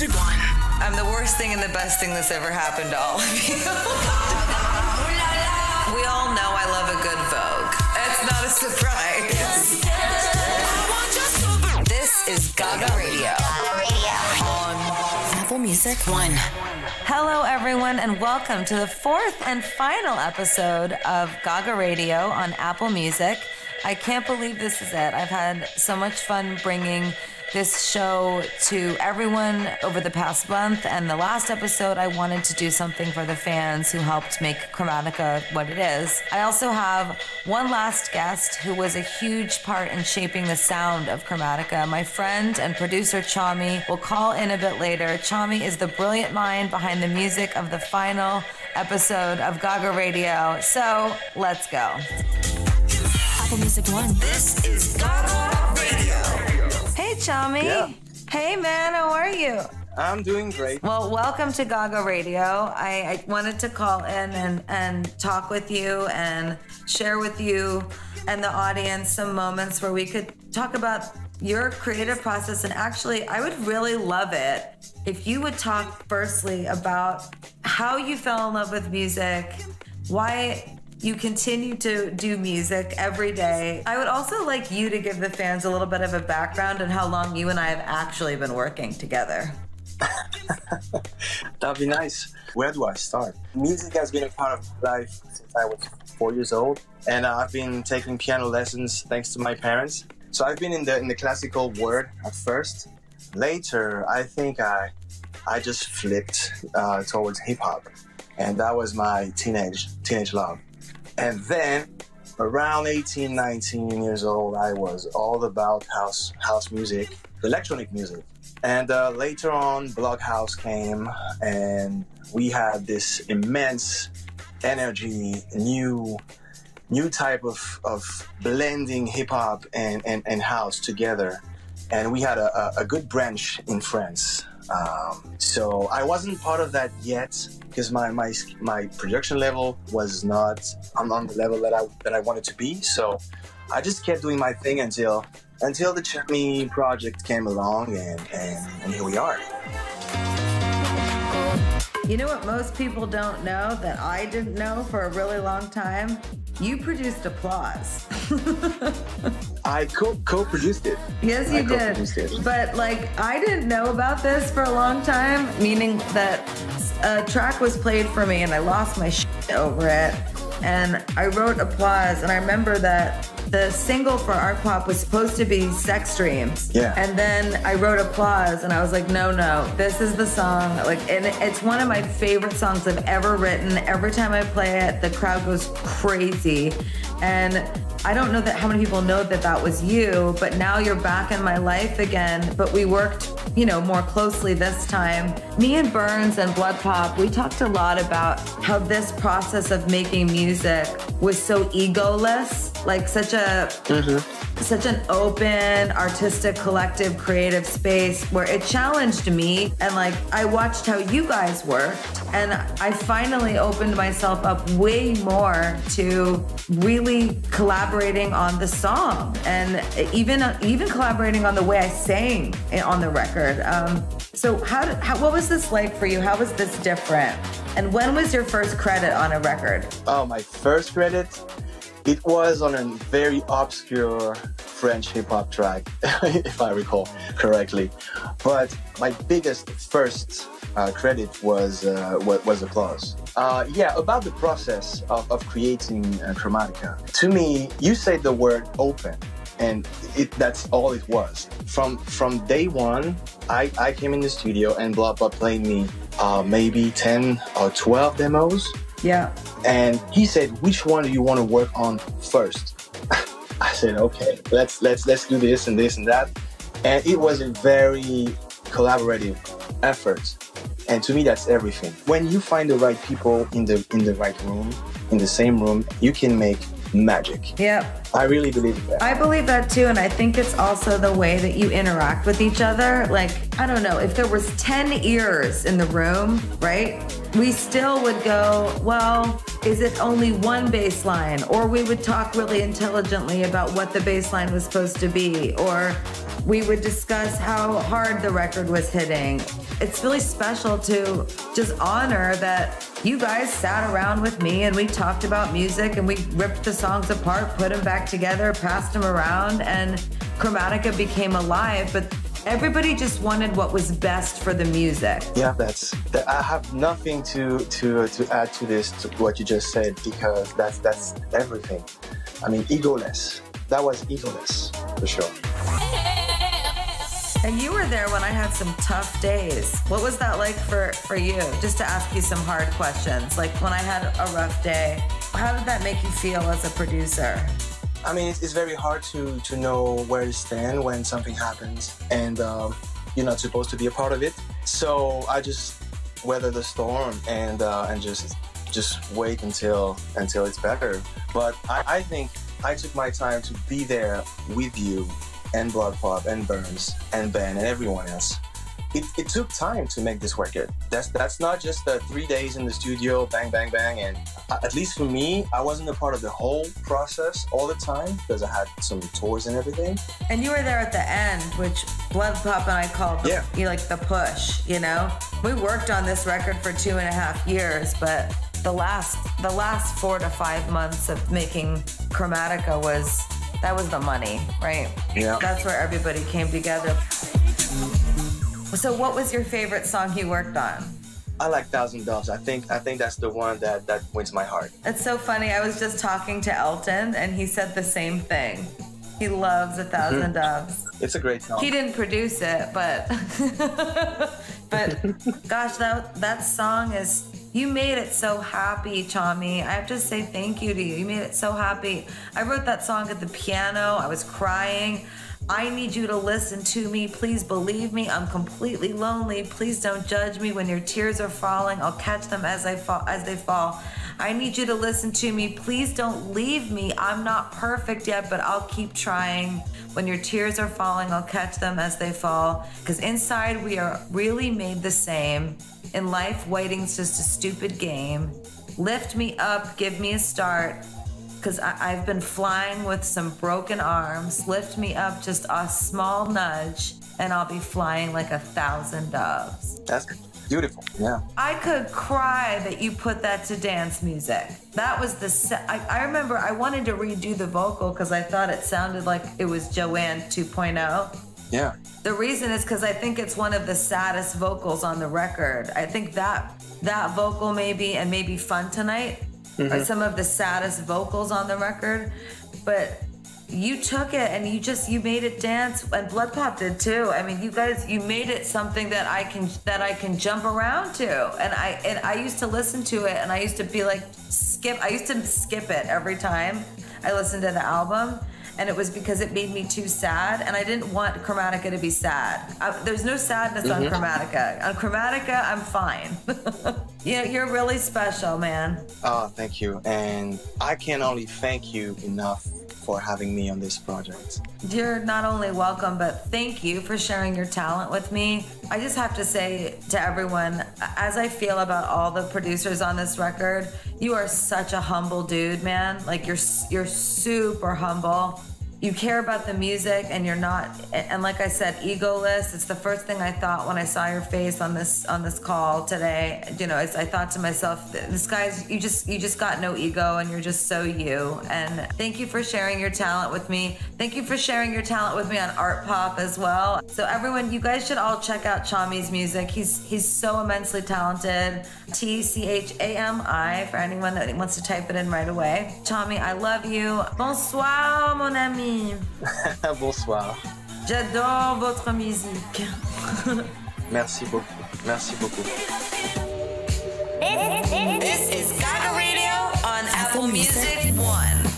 Music 1. I'm the worst thing and the best thing that's ever happened to all of you. We all know I love a good Vogue. It's not a surprise. This is Gaga Radio. On Apple Music 1. Hello, everyone, and welcome to the fourth and final episode of Gaga Radio on Apple Music. I can't believe this is it. I've had so much fun bringing this show to everyone over the past month, and the last episode I wanted to do something for the fans who helped make Chromatica what it is. I also have one last guest who was a huge part in shaping the sound of Chromatica. My friend and producer Tchami will call in a bit later. Tchami is the brilliant mind behind the music of the final episode of Gaga Radio. So let's go. Apple Music 1. This is Gaga Radio. Hey, Tchami. Yeah. Hey, man, how are you? I'm doing great. Well, welcome to Gaga Radio. I wanted to call in and talk with you and share with you and the audience some moments where we could talk about your creative process. And actually, I would really love it if you would talk firstly about how you fell in love with music, why you continue to do music every day. I would also like you to give the fans a little bit of a background on how long you and I have actually been working together. That'd be nice. Where do I start? Music has been a part of my life since I was 4 years old, and I've been taking piano lessons thanks to my parents. So I've been in the classical world at first. Later, I think I just flipped towards hip hop, and that was my teenage love. And then, around 18, 19 years old, I was all about house music, electronic music. And later on, Blockhouse came, and we had this immense energy, new type of blending hip-hop and house together. And we had a good branch in France. So I wasn't part of that yet, because my production level was not on the level that I wanted to be. So I just kept doing my thing until the Tchami project came along, and here we are. You know what most people don't know that I didn't know for a really long time? You produced Applause. I co-produced it. Yes, you did. It. But I didn't know about this for a long time, meaning that a track was played for me and I lost my shit over it. And I wrote Applause, and I remember that the single for Art Pop was supposed to be Sex Dreams. Yeah. And then I wrote Applause, and I was like, no, this is the song. And it's one of my favorite songs I've ever written. Every time I play it, the crowd goes crazy. And I don't know how many people know that was you, but now you're back in my life again. But we worked, more closely this time. Me and Burns and Blood Pop, we talked a lot about how this process of making music was so egoless, such an open, artistic, collective, creative space where it challenged me. And I watched how you guys worked, and I finally opened myself up way more to really collaborating on the song, and even collaborating on the way I sang on the record. So what was this like for you? How was this different? And when was your first credit on a record? Oh, my first credit? It was on a very obscure French hip-hop track, if I recall correctly. But my biggest first credit was Applause. About the process of creating Chromatica. To me, you said the word open, and that's all it was. From day one, I came in the studio and Blood Pop played me maybe 10 or 12 demos. Yeah. And he said, which one do you want to work on first? I said, okay, let's do this and this and that. And it was a very collaborative effort. And to me, that's everything. When you find the right people in the right room, in the same room, you can make magic. Yeah. I really believe that. I believe that too, and I think it's also the way that you interact with each other. I don't know, if there was 10 ears in the room, right? We still would go, well, is it only one bass line? Or we would talk really intelligently about what the bass line was supposed to be. Or we would discuss how hard the record was hitting. It's really special to just honor that you guys sat around with me and we talked about music and we ripped the songs apart, put them back together, passed them around, and Chromatica became alive. But everybody just wanted what was best for the music. Yeah, I have nothing to add to this, to what you just said, because that's everything. I mean, egoless. That was egoless, for sure. And you were there when I had some tough days. What was that like for you? Just to ask you some hard questions. Like when I had a rough day, how did that make you feel as a producer? I mean, it's very hard to know where to stand when something happens and you're not supposed to be a part of it. So I just weather the storm and just wait until it's better. But I think I took my time to be there with you and Blood Pop and Burns and Ben and everyone else. It took time to make this record. That's not just 3 days in the studio, bang, bang, bang. And at least for me, I wasn't a part of the whole process all the time because I had some tours and everything. And you were there at the end, which Blood Pop and I called like the push, you know? We worked on this record for 2.5 years, but the last 4 to 5 months of making Chromatica was the money, right? Yeah. That's where everybody came together. So what was your favorite song you worked on? I like 1,000 Doves. I think that's the one that wins my heart. It's so funny. I was just talking to Elton and he said the same thing. He loves 1,000 Doves. It's a great song. He didn't produce it, but gosh, that song is, you made it so happy, Tchami. I have to say thank you to you. You made it so happy. I wrote that song at the piano. I was crying. I need you to listen to me. Please believe me. I'm completely lonely. Please don't judge me. When your tears are falling, I'll catch them as they fall. I need you to listen to me. Please don't leave me. I'm not perfect yet, but I'll keep trying. When your tears are falling, I'll catch them as they fall. Because inside we are really made the same. In life, waiting's just a stupid game. Lift me up, give me a start. Because I've been flying with some broken arms. Lift me up, just a small nudge, and I'll be flying like 1,000 doves. That's beautiful, yeah. I could cry that you put that to dance music. That was I remember I wanted to redo the vocal because I thought it sounded like it was Joanne 2.0. Yeah. The reason is because I think it's one of the saddest vocals on the record. I think that vocal maybe Fun Tonight are some of the saddest vocals on the record. But you took it and you made it dance, and Blood Pop did too. I mean, you made it something that I can jump around to. And I used to listen to it and I used to be like I used to skip it every time I listened to the album. And it was because it made me too sad, and I didn't want Chromatica to be sad. There's no sadness on Chromatica. On Chromatica, I'm fine. You're really special, man. Oh, thank you. And I can only thank you enough for having me on this project. You're not only welcome, but thank you for sharing your talent with me. I just have to say to everyone, as I feel about all the producers on this record, you are such a humble dude, man. Like you're super humble. You care about the music, and you're not, and like I said, egoless. It's the first thing I thought when I saw your face on this call today. I thought to myself, this guy's, you just got no ego, and you're just so you. And thank you for sharing your talent with me. Thank you for sharing your talent with me on Art Pop as well. So everyone, you guys should all check out Tchami's music. He's so immensely talented. Tchami for anyone that wants to type it in right away. Tchami, I love you. Bonsoir, mon ami. Bonsoir. J'adore votre musique. Merci beaucoup. Merci beaucoup. This is Gaga Radio on Apple Music 1.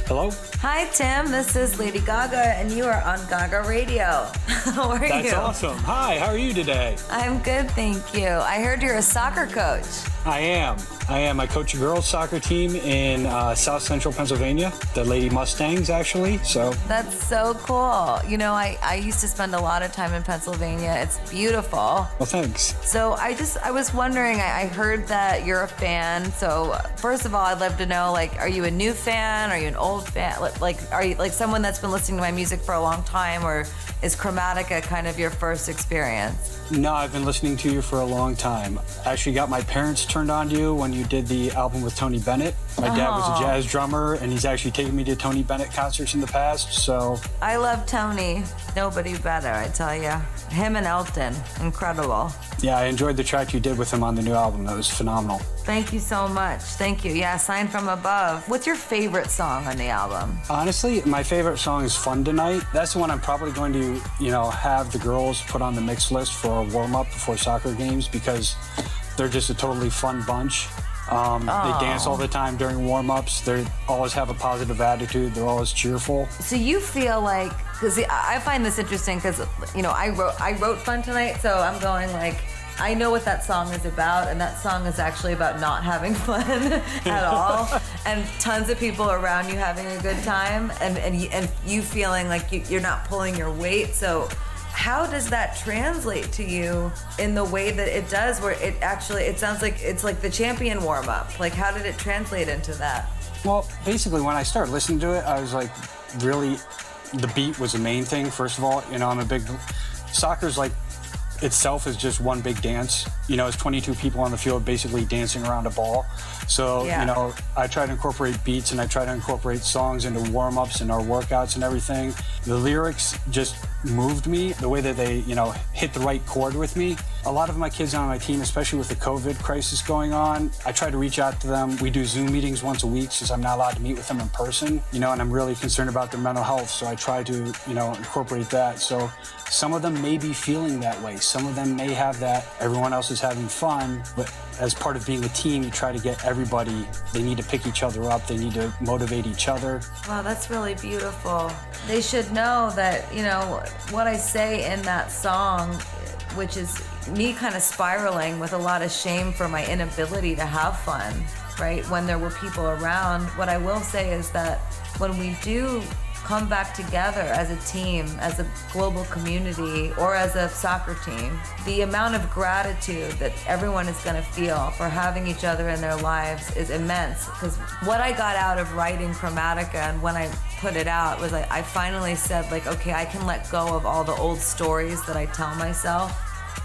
Hello? Hi, Tim. This is Lady Gaga, and you are on Gaga Radio. How are you? That's awesome. Hi, how are you today? I'm good, thank you. I heard you're a soccer coach. I am. I am. I coach a girls soccer team in South Central Pennsylvania, the Lady Mustangs, actually. So that's so cool. You know, I used to spend a lot of time in Pennsylvania. It's beautiful. Well, thanks. So I was wondering, I heard that you're a fan. So first of all, I'd love to know, like, are you a new fan? Are you an old fan? Like, are you like someone that's been listening to my music for a long time, or is Chromatica kind of your first experience? No, I've been listening to you for a long time. I actually got my parents turned on to you when you did the album with Tony Bennett. My dad was a jazz drummer, and he's actually taken me to Tony Bennett concerts in the past, so... I love Tony. Nobody better, I tell you. Him and Elton, incredible. Yeah, I enjoyed the track you did with him on the new album. That was phenomenal. Thank you so much. Thank you. Yeah, Sign from Above. What's your favorite song on the album? Honestly, my favorite song is Fun Tonight. That's the one I'm probably going to, have the girls put on the mix list for a warm-up before soccer games, because they're just a totally fun bunch. They dance all the time during warm-ups. They always have a positive attitude. They're always cheerful. So you feel like, because I find this interesting, because I wrote Fun Tonight, so I'm going like, I know what that song is about, and that song is actually about not having fun at all, and tons of people around you having a good time, and you feeling like you're not pulling your weight. So how does that translate to you in the way that it does, where it sounds like it's like the Champion warm-up? Like, how did it translate into that? Well, basically, when I started listening to it, I was like, really, the beat was the main thing, first of all. I'm a big... Soccer's like, itself is just one big dance. It's 22 people on the field basically dancing around a ball. So, I try to incorporate beats, and I try to incorporate songs into warm-ups and our workouts and everything. The lyrics just moved me, the way that they, hit the right chord with me. A lot of my kids on my team, especially with the COVID crisis going on, I try to reach out to them. We do Zoom meetings once a week since I'm not allowed to meet with them in person, and I'm really concerned about their mental health, so I try to, incorporate that. So some of them may be feeling that way. Some of them may have that, everyone else is having fun, but as part of being a team, you try to get everybody, they need to pick each other up, they need to motivate each other. Wow, that's really beautiful. They should know that, what I say in that song, which is me kind of spiraling with a lot of shame for my inability to have fun, right? When there were people around, what I will say is that when we do come back together as a team, as a global community, or as a soccer team, the amount of gratitude that everyone is going to feel for having each other in their lives is immense. Because what I got out of writing Chromatica, and when I put it out, was I finally said, like, okay, I can let go of all the old stories that I tell myself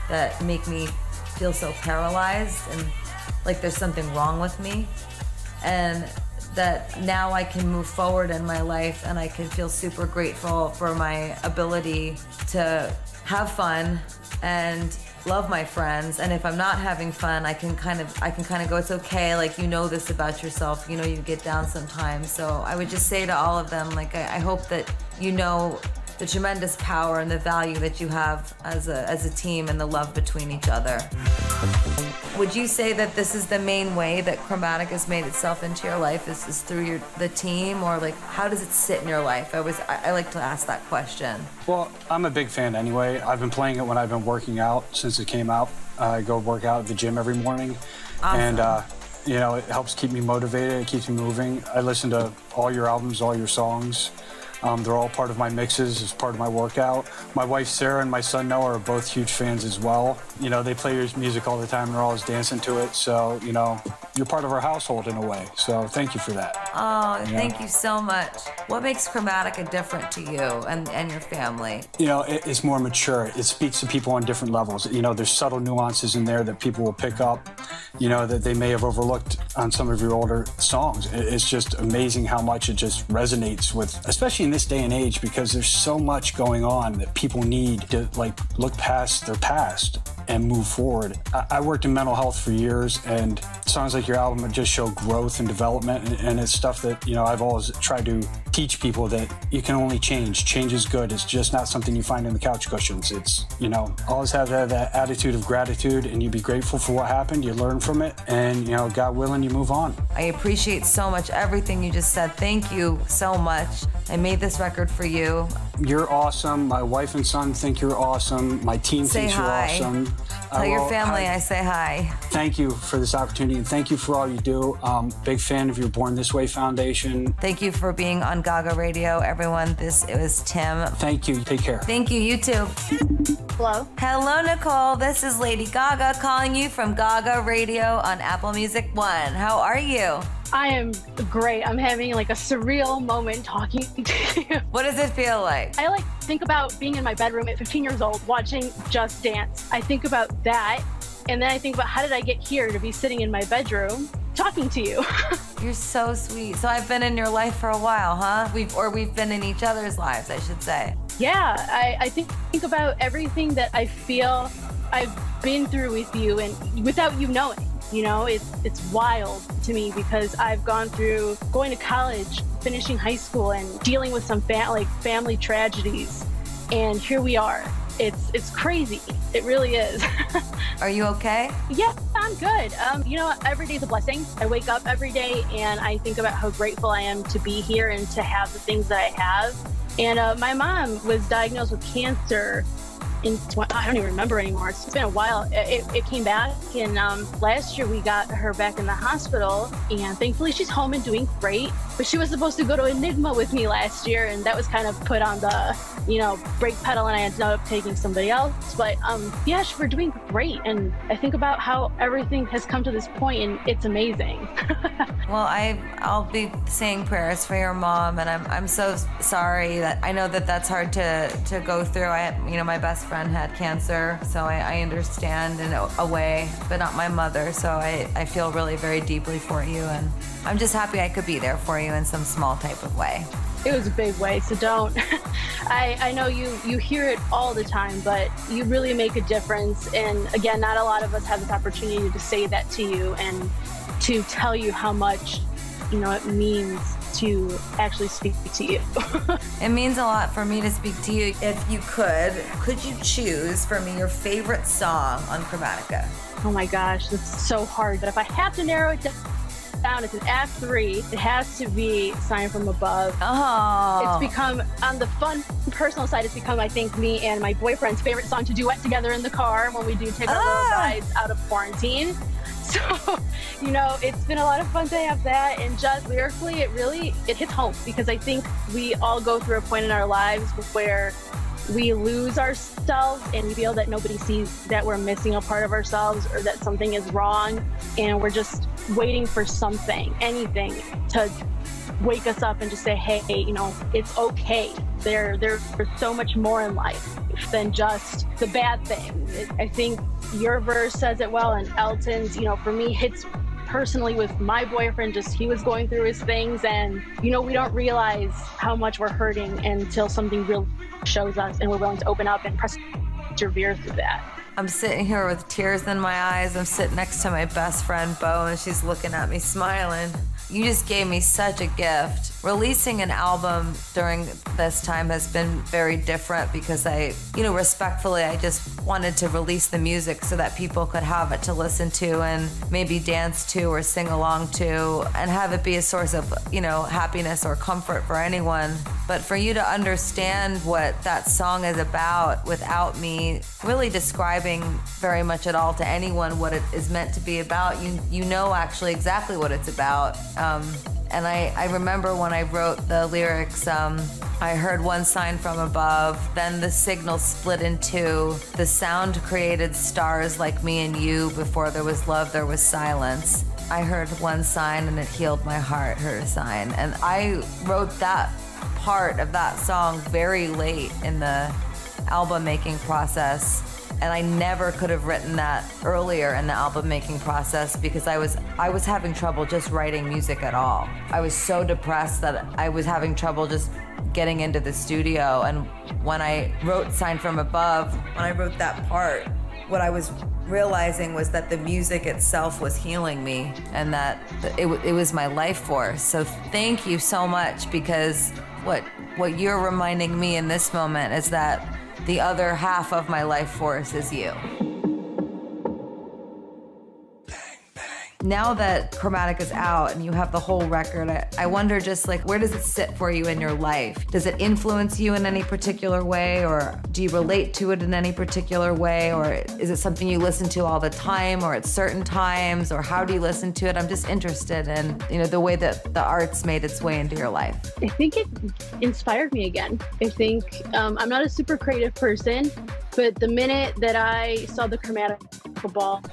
that make me feel so paralyzed and like there's something wrong with me. And that now I can move forward in my life, and I can feel super grateful for my ability to have fun and love my friends. And if I'm not having fun, I can kind of go, it's okay, like, this about yourself, you get down sometimes. So I would just say to all of them, like, I hope that the tremendous power and the value that you have as a team, and the love between each other. Would you say that this is the main way that Chromatica has made itself into your life, is through the team, or like, how does it sit in your life? I like to ask that question. Well, I'm a big fan anyway. I've been playing it when I've been working out since it came out. I go work out at the gym every morning. Awesome. And it helps keep me motivated, it keeps me moving. I listen to all your albums, all your songs. They're all part of my mixes, as part of my workout. My wife Sarah and my son Noah are both huge fans as well. They play your music all the time, they're always dancing to it. So, you're part of our household in a way. So thank you for that. Oh, thank you so much. What makes Chromatica different to you and your family? It's more mature. It speaks to people on different levels. There's subtle nuances in there that people will pick up, that they may have overlooked on some of your older songs. It's just amazing how much it just resonates with, especially in this day and age, because there's so much going on that people need to look past their past and move forward. I worked in mental health for years, and songs like your album just show growth and development, and it's stuff that I've always tried to teach people, that you can only change. Change is good. It's just not something you find in the couch cushions. It's always have that attitude of gratitude, and you be grateful for what happened, you learn from it, and God willing, you move on. I appreciate so much everything you just said. Thank you so much. I made this record for you. You're awesome. My wife and son think you're awesome. My team thinks you're awesome. Tell your family I say hi. Thank you for this opportunity, and thank you for all you do. Big fan of your Born This Way Foundation. Thank you for being on Gaga Radio, everyone. It was Tim. Thank you. Take care. Thank you. You too. Hello. Hello, Nicole. This is Lady Gaga calling you from Gaga Radio on Apple Music One. How are you? I am great. I'm having like a surreal moment talking to you. What does it feel like? I think about being in my bedroom at 15 years old watching Just Dance. I think about that, and then I think about how did I get here to be sitting in my bedroom talking to you. You're so sweet. So I've been in your life for a while, huh? We've been in each other's lives, I should say. Yeah, I think about everything that I feel I've been through with you and without you knowing. You know, it's wild to me because I've gone through going to college, finishing high school, and dealing with some family tragedies. And here we are. It's crazy. It really is. Are you okay? Yeah, I'm good. You know, every day's a blessing. I wake up every day and I think about how grateful I am to be here and to have the things that I have. And my mom was diagnosed with cancer I don't even remember anymore. It's been a while. It came back, and last year we got her back in the hospital, and thankfully she's home and doing great. But she was supposed to go to Enigma with me last year, and that was kind of put on the, brake pedal, and I ended up taking somebody else. But yeah, we're doing great, and I think about how everything has come to this point, and it's amazing. Well, I'll be saying prayers for your mom, and I'm so sorry that I know that that's hard to go through. My best friend had cancer, so I understand in a way, but not my mother. So I feel really very deeply for you, and I'm just happy I could be there for you in some small type of way. It was a big way, so don't. I know you hear it all the time, but you really make a difference. And again, not a lot of us have this opportunity to say that to you and to tell you how much, it means to actually speak to you. It means a lot for me to speak to you. If you could you choose for me your favorite song on Chromatica? Oh my gosh, that's so hard. But if I have to narrow it down, it's an Act 3. It has to be Sign from Above. Oh. It's become, on the fun, personal side, it's become, I think, me and my boyfriend's favorite song to duet together in the car when we do take our little rides out of quarantine. So, it's been a lot of fun to have that, and just lyrically, it hits home, because I think we all go through a point in our lives where we lose ourselves and we feel that nobody sees that we're missing a part of ourselves or that something is wrong, and we're just waiting for something, anything, to wake us up and just say, hey, it's okay. There's so much more in life than just the bad thing. I think your verse says it well, and Elton's, for me, hits personally with my boyfriend. Just he was going through his things, and we don't realize how much we're hurting until something real shows us and we're willing to open up and persevere through that. I'm sitting here with tears in my eyes. I'm sitting next to my best friend, Bo, and she's looking at me smiling. You just gave me such a gift. Releasing an album during this time has been very different because respectfully, I just wanted to release the music so that people could have it to listen to and maybe dance to or sing along to and have it be a source of, happiness or comfort for anyone. But for you to understand what that song is about without me really describing very much at all to anyone what it is meant to be about, you know actually exactly what it's about. And I remember when I wrote the lyrics, I heard one sign from above, then the signal split in two. The sound created stars like me and you. Before there was love, there was silence. I heard one sign and it healed my heart, heard a sign. And I wrote that part of that song very late in the album making process. And I never could have written that earlier in the album making process because I was having trouble just writing music at all. I was so depressed that I was having trouble just getting into the studio. And when I wrote Sign from Above, when I wrote that part, what I was realizing was that the music itself was healing me and that it was my life force. So thank you so much, because what you're reminding me in this moment is that the other half of my life force is you. Now that Chromatica is out and you have the whole record, I wonder just like, where does it sit for you in your life? Does it influence you in any particular way, or do you relate to it in any particular way, or is it something you listen to all the time or at certain times, or how do you listen to it? I'm just interested in, you know, the way that the art's made its way into your life. I think it inspired me again. I think I'm not a super creative person, but the minute that I saw the Chromatica ball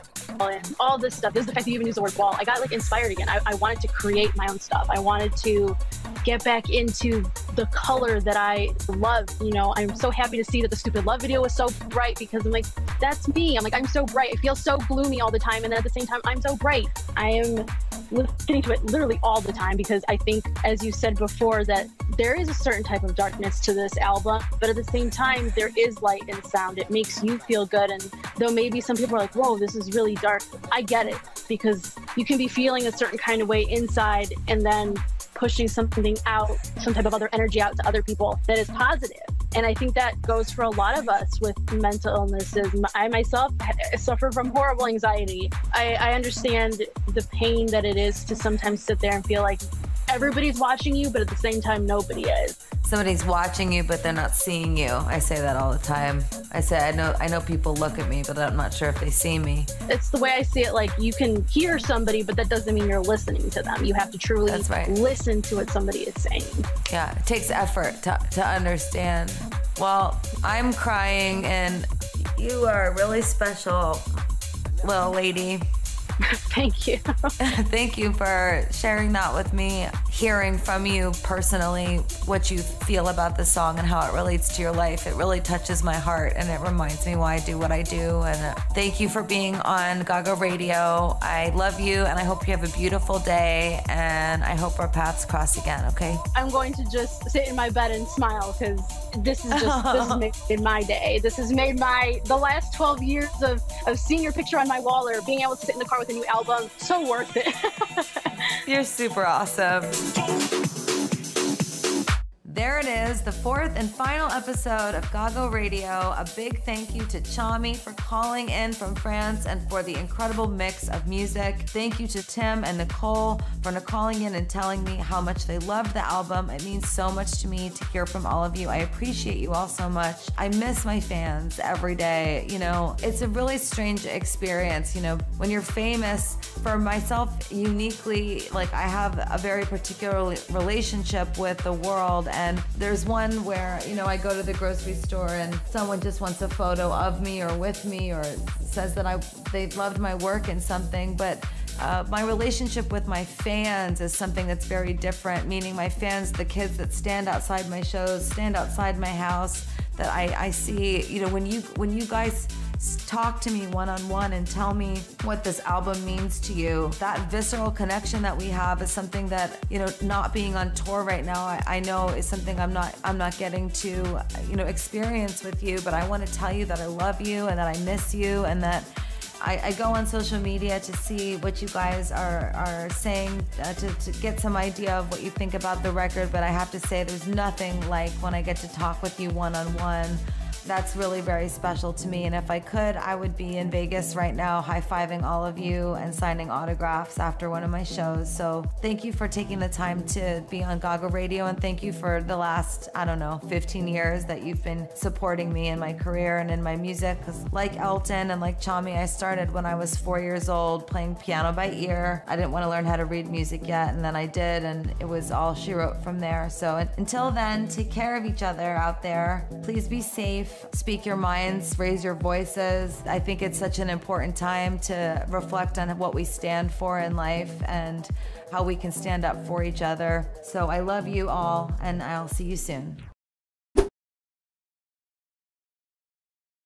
and all this stuff, this is the fact that you even use the word ball, I got like inspired again. I wanted to create my own stuff. I wanted to get back into the color that I love. You know, I'm so happy to see that the Stupid Love video was so bright, because I'm like, that's me. I'm like, I'm so bright. I feel so gloomy all the time. And then at the same time, I'm so bright. I am listening to it literally all the time, because I think, as you said before, that there is a certain type of darkness to this album, but at the same time, there is light in sound. It makes you feel good. And though maybe some people are like, whoa, this is really dark, I get it, because you can be feeling a certain kind of way inside and then pushing something out, some type of other energy out to other people that is positive. And I think that goes for a lot of us with mental illnesses. I myself suffer from horrible anxiety. I understand the pain that it is to sometimes sit there and feel like everybody's watching you, but at the same time, nobody is. Somebody's watching you, but they're not seeing you. I say that all the time. I say, I know people look at me, but I'm not sure if they see me. It's the way I see it. Like, you can hear somebody, but that doesn't mean you're listening to them. You have to truly listen to what somebody is saying. Yeah, it takes effort to understand. Well, I'm crying, and you are a really special little lady. Thank you. Thank you for sharing that with me, hearing from you personally what you feel about the song and how it relates to your life. It really touches my heart, and it reminds me why I do what I do. And thank you for being on Gaga Radio. I love you, and I hope you have a beautiful day, and I hope our paths cross again, okay? I'm going to just sit in my bed and smile, because this has made my day. This has made the last 12 years of seeing your picture on my wall, or being able to sit in the car with a new album, so worth it. You're super awesome. There it is, the fourth and final episode of Gaga Radio. A big thank you to Tchami for calling in from France and for the incredible mix of music. Thank you to Tim and Nicole for calling in and telling me how much they loved the album. It means so much to me to hear from all of you. I appreciate you all so much. I miss my fans every day. You know, it's a really strange experience, you know, when you're famous. For myself, uniquely, like, I have a very particular relationship with the world. And there's one where, you know, I go to the grocery store and someone just wants a photo of me or with me, or says that they loved my work in something. But my relationship with my fans is something that's very different, meaning my fans, the kids that stand outside my shows, stand outside my house, that I see, you know, when you guys talk to me one-on-one and tell me what this album means to you, that visceral connection that we have is something that, you know, not being on tour right now, I know is something I'm not getting to, you know, experience with you. But I want to tell you that I love you and that I miss you, and that I go on social media to see what you guys are saying, to get some idea of what you think about the record. But I have to say, there's nothing like when I get to talk with you one-on-one. That's really very special to me. And if I could, I would be in Vegas right now high-fiving all of you and signing autographs after one of my shows. So thank you for taking the time to be on Gaga Radio, and thank you for the last, 15 years that you've been supporting me in my career and in my music. Because like Elton and like Tchami, I started when I was 4 years old playing piano by ear. I didn't want to learn how to read music yet, and then I did, and it was all she wrote from there. So until then, take care of each other out there. Please be safe. Speak your minds, raise your voices. I think it's such an important time to reflect on what we stand for in life and how we can stand up for each other. So I love you all, and I'll see you soon.